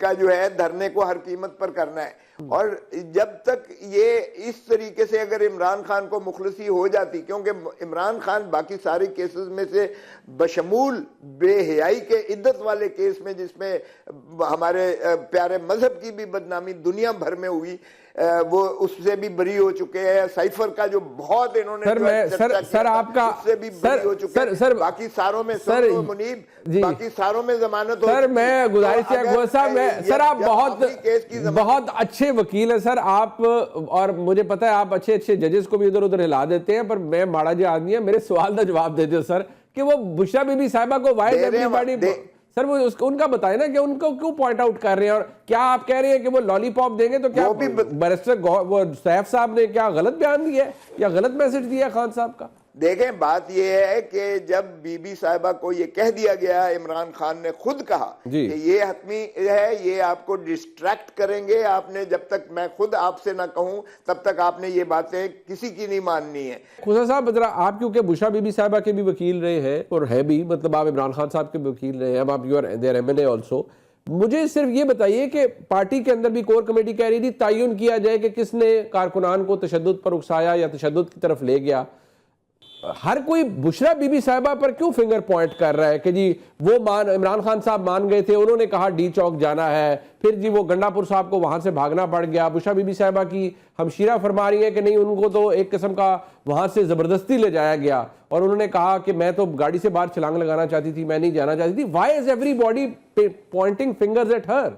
का जो है धरने को हर कीमत पर करना है। और जब तक ये इस तरीके से अगर इमरान खान को मुखलसी हो जाती, क्योंकि इमरान खान बाकी सारे केसेस में से बशमूल बेहयाई के इद्दत वाले केस में जिसमें हमारे प्यारे मजहब की भी बदनामी दुनिया भर में हुई, वो उससे भी बरी हो चुके हैं। साइफर का जो बहुत इन्होंने सर आपका उससे भी बरी हो चुके हैं। सर बाकी सारों में सर मुनीब, बाकी सारों में जमानत हो। सर मैं गुजारिश सर आप बहुत अच्छे वकील हैं सर आप, और मुझे पता है आप अच्छे अच्छे जजेस को भी इधर उधर हिला देते हैं, पर मैं माड़ा जी आदमी है, मेरे सवाल का जवाब दे दो सर कि वो बुशरा बीबी साहिबा को वाइज एवरीबॉडी सर वो उनका बताए ना कि उनको क्यों पॉइंट आउट कर रहे हैं, और क्या आप कह रहे हैं कि वो लॉलीपॉप देंगे तो क्या बैरिस्टर वो सैफ साहब ने क्या गलत बयान दिया है या गलत मैसेज दिया है खान साहब का? देखें, बात यह है कि जब बीबी साहिबा को ये कह दिया गया, इमरान खान ने खुद कहा कि ये हतमी है, ये आपको डिस्ट्रैक्ट करेंगे, आपने जब तक मैं खुद आपसे ना कहूं तब तक आपने ये बातें किसी की नहीं माननी है। खुदा साहब जरा आप क्योंकि बुशरा बीबी साहिबा के भी वकील रहे हैं और है भी, मतलब आप इमरान खान साहब के भी वकील रहे हैं, अब आप you are there MNA also, मुझे सिर्फ ये बताइए कि पार्टी के अंदर भी कोर कमेटी कह रही थी तयन किया जाए कि किसने कारकुनान को तशद्दुद पर उकसाया या तशद्दुद की तरफ ले गया। हर कोई बुशरा बीबी साहिबा पर क्यों फिंगर पॉइंट कर रहा है कि जी वो इमरान खान साहब मान गए थे, उन्होंने कहा डी चौक जाना है, फिर जी वो गंडापुर साहब को वहां से भागना पड़ गया। बुशरा बीबी साहिबा की हमशीरा फरमा रही है कि नहीं, उनको तो एक किस्म का वहां से जबरदस्ती ले जाया गया और उन्होंने कहा कि मैं तो गाड़ी से बाहर छलांग लगाना चाहती थी, मैं नहीं जाना चाहती थी। Why is everybody pointing fingers at her?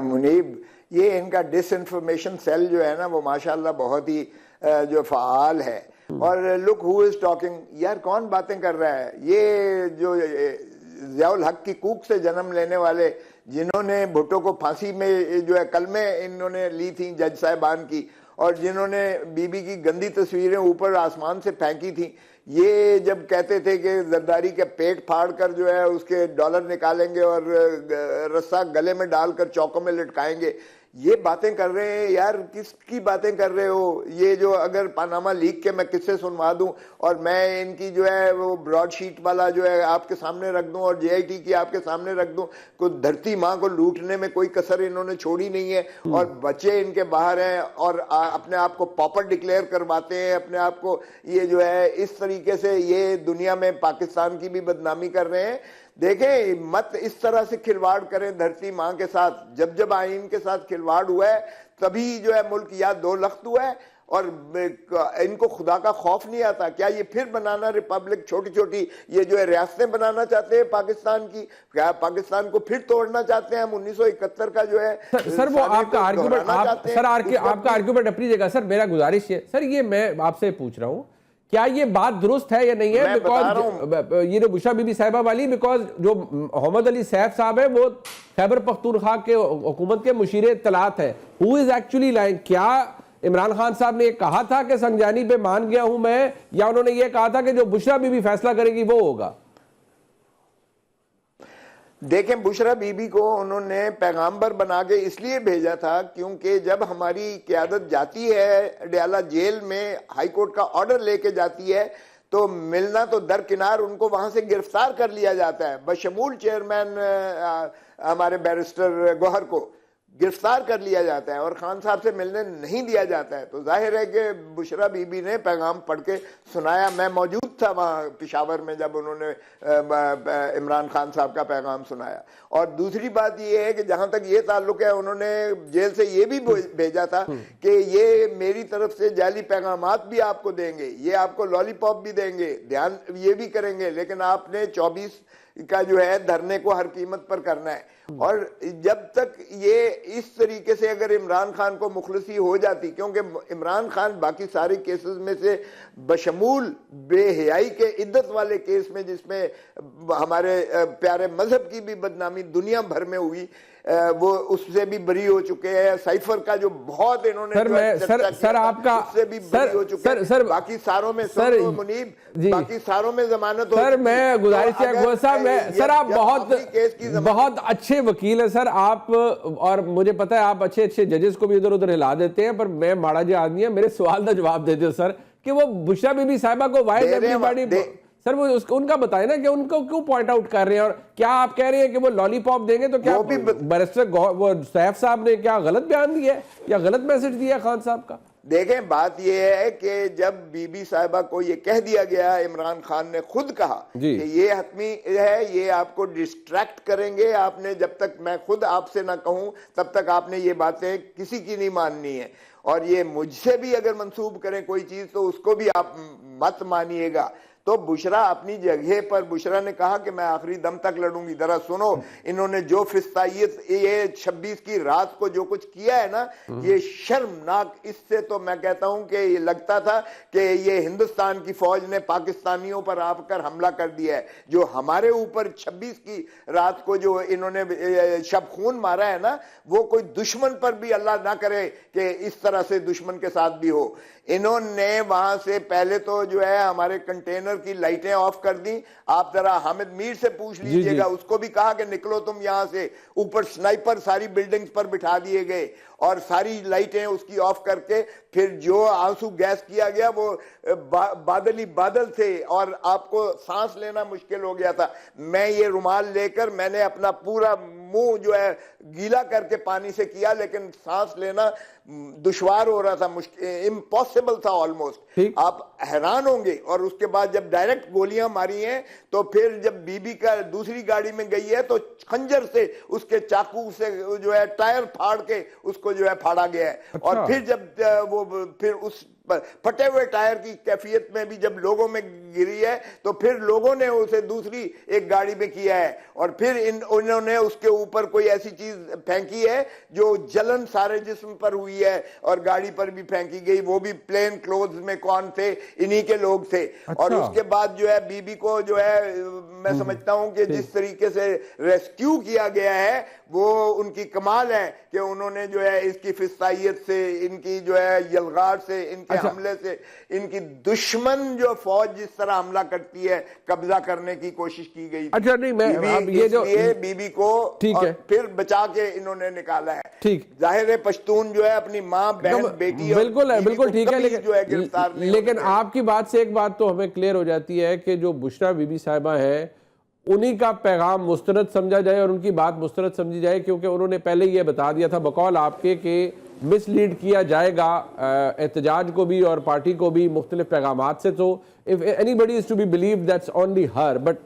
Munib, ये इनका डिसइंफॉर्मेशन सेल जो है ना वो माशाल्लाह बहुत ही जो फाल है। और लुक हु इज टॉकिंग, यार कौन बातें कर रहा है? ये जो ज़ियाउल हक की कूक से जन्म लेने वाले, जिन्होंने भुट्टो को फांसी में जो है कलमे इन्होंने ली थी जज साहिबान की, और जिन्होंने बीबी की गंदी तस्वीरें ऊपर आसमान से फेंकी थी, ये जब कहते थे कि जरदारी के पेट फाड़ कर जो है उसके डॉलर निकालेंगे और रस्सा गले में डालकर चौकों में लटकाएंगे, ये बातें कर रहे हैं। यार किसकी बातें कर रहे हो? ये जो अगर पानामा लीक के मैं किस्से सुनवा दूं और मैं इनकी जो है वो ब्रॉडशीट वाला जो है आपके सामने रख दूं और जेआईटी की आपके सामने रख दूं, कोई धरती माँ को लूटने में कोई कसर इन्होंने छोड़ी नहीं है। और बच्चे इनके बाहर हैं और अपने आप को पॉपर डिक्लेयर करवाते हैं, अपने आप को ये जो है इस तरीके से ये दुनिया में पाकिस्तान की भी बदनामी कर रहे हैं। देखें, मत इस तरह से खिलवाड़ करें धरती माँ के साथ। जब जब आइन के साथ खिलवाड़ हुआ है तभी जो है मुल्क या दो लख्त हुआ है, और इनको खुदा का खौफ नहीं आता। क्या ये फिर बनाना रिपब्लिक, छोटी छोटी ये जो है रियासतें बनाना चाहते हैं पाकिस्तान की? क्या पाकिस्तान को फिर तोड़ना चाहते हैं हम? 1971 का जो है सर वो आपका आर्ग्यूमेंट आपका आर्ग्यूमेंट अपनी जगह सर, मेरा गुजारिश है सर, ये मैं आपसे पूछ रहा हूँ क्या ये बात दुरुस्त है या नहीं है? बिकॉज ये जो बुशरा बीबी साहिबा वाली, बिकॉज जो मोहम्मद अली सैफ साहब है वो खैबर पख्तूनख्वा के हुकूमत के मुशीर इत्तलात है। Who is actually lying? क्या इमरान खान साहब ने कहा था कि संजानी पे मान गया हूं मैं, या उन्होंने ये कहा था कि जो बुशरा बीबी फैसला करेगी वो होगा? देखें, बुशरा बीबी को उन्होंने पैगाम्बर बना के इसलिए भेजा था क्योंकि जब हमारी क़यादत जाती है डयाला जेल में, हाई कोर्ट का ऑर्डर लेके जाती है, तो मिलना तो दरकिनार उनको वहां से गिरफ्तार कर लिया जाता है, बशमूल चेयरमैन हमारे बैरिस्टर गौहर को गिरफ्तार कर लिया जाता है और खान साहब से मिलने नहीं दिया जाता है। तो जाहिर है कि बुशरा बीबी ने पैगाम पढ़ के सुनाया। मैं मौजूद था वहाँ पिशावर में जब उन्होंने इमरान खान साहब का पैगाम सुनाया। और दूसरी बात ये है कि जहाँ तक ये ताल्लुक है, उन्होंने जेल से ये भी भेजा था कि ये मेरी तरफ से जाली पैगामात भी आपको देंगे, ये आपको लॉलीपॉप भी देंगे, ध्यान ये भी करेंगे, लेकिन आपने 24 का जो है धरने को हर कीमत पर करना है। और जब तक ये इस तरीके से अगर इमरान खान को मुखलसी हो जाती, क्योंकि इमरान खान बाकी सारे केसेस में से बशमूल बेहयाई के इद्दत वाले केस में जिसमें हमारे प्यारे मजहब की भी बदनामी दुनिया भर में हुई, वो उससे भी बरी हो चुके हैं। साइफर का जो बहुत इन्होंने सर आपका उससे भी बरी हो चुके हैं। सर बाकी सारों में मुनीब, बाकी सारों में जमानत हो। सर मैं गुजारिश सर आप बहुत अच्छे वकील हैं सर आप, और मुझे पता है आप अच्छे अच्छे जजेस को भी इधर उधर हिला देते हैं, पर मैं माड़ा जी आदमी है, मेरे सवाल का जवाब दे दो सर कि वो बुशरा बीबी साहिबा को वाइज एवरीबॉडी सर वो उनका बताए ना कि उनको क्यों पॉइंट आउट कर रहे हैं, और क्या आप कह रहे हैं कि वो लॉलीपॉप देंगे, तो क्या बैरिस्टर वो सैफ साहब ने क्या गलत बयान दिया है या गलत मैसेज दिया है खान साहब का? देखें, बात यह है कि जब बीबी साहिबा को ये कह दिया गया, इमरान खान ने खुद कहा कि ये हतमी है, ये आपको डिस्ट्रैक्ट करेंगे, आपने जब तक मैं खुद आपसे ना कहूं तब तक आपने ये बातें किसी की नहीं माननी है, और ये मुझसे भी अगर मंसूब करें कोई चीज तो उसको भी आप मत मानिएगा। तो बुशरा अपनी जगह पर, बुशरा ने कहा कि मैं आखिरी दम तक लड़ूंगी। जरा सुनो, इन्होंने जो फिस्तायत ये 26 की रात को जो कुछ किया है ना, ये शर्मनाक। इससे तो मैं कहता हूं कि ये लगता था कि ये हिंदुस्तान की फौज ने पाकिस्तानियों पर आकर हमला कर दिया है। जो हमारे ऊपर 26 की रात को जो इन्होंने शब खून मारा है ना, वो कोई दुश्मन पर भी अल्लाह ना करे कि इस तरह से दुश्मन के साथ भी हो। इन्होंने वहां से पहले तो जो है हमारे कंटेनर की लाइटें ऑफ कर दी। आप जरा हामिद मीर से पूछ लीजिएगा, उसको भी कहा कि निकलो तुम यहां से। ऊपर स्नाइपर सारी बिल्डिंग्स पर बिठा दिए गए और सारी लाइटें उसकी ऑफ करके फिर जो आंसू गैस किया गया वो बादल ही बादल थे और आपको सांस लेना मुश्किल हो गया था। मैं ये रुमाल लेकर मैंने अपना पूरा मुंह जो है गीला करके पानी से किया, लेकिन सांस लेना दुश्वार हो रहा था, मुश्किल, इम्पॉसिबल था ऑलमोस्ट। आप हैरान होंगे। और उसके बाद जब डायरेक्ट गोलियां मारी हैं तो फिर जब बीबी का दूसरी गाड़ी में गई है तो खंजर से उसके चाकू से जो है टायर फाड़ के उसको जो है फाड़ा गया है। अच्छा। और फिर जब वो फिर उस फटे हुए टायर की कैफियत में भी जब लोगों में गिरी है तो फिर लोगों ने उसे दूसरी एक गाड़ी में किया है और फिर इन्होंने उसके ऊपर कोई ऐसी चीज फेंकी है जो जलन सारे जिस्म पर हुई है और गाड़ी पर भी फेंकी गई। वो भी प्लेन क्लोथ्स में कौन थे? इन्हीं के लोग थे। अच्छा। और उसके बाद जो है बीबी को जो है मैं समझता हूं कि जिस तरीके से रेस्क्यू किया गया है वो उनकी कमाल है कि उन्होंने जो है इसकी फिस्तायत से, इनकी जो है यलगार से, इनके हमले से, इनकी दुश्मन जो फौज जिस तरह हमला करती है कब्जा करने की कोशिश की गई। अच्छा, नहीं मैं अब ये जो बीबी को ठीक है फिर बचा के इन्होंने निकाला है। ठीक, जाहिर है पश्तून जो है अपनी माँ बहन बेटी बिल्कुल है, बिल्कुल ठीक है, लेकिन जो है गिरफ्तार नहीं। लेकिन आपकी बात से एक बात तो हमें क्लियर हो जाती है कि जो बुशरा बीबी साहिबा है उन्हीं का पैगाम मुस्तरद समझा जाए और उनकी बात मुस्तरद समझी जाए, क्योंकि उन्होंने पहले ये बता दिया था बकौल आपके कि मिसलीड किया जाएगा एहतजाज को भी और पार्टी को भी मुख्तलिफ पैगामात से। तो if anybody is to be believe that's only her, but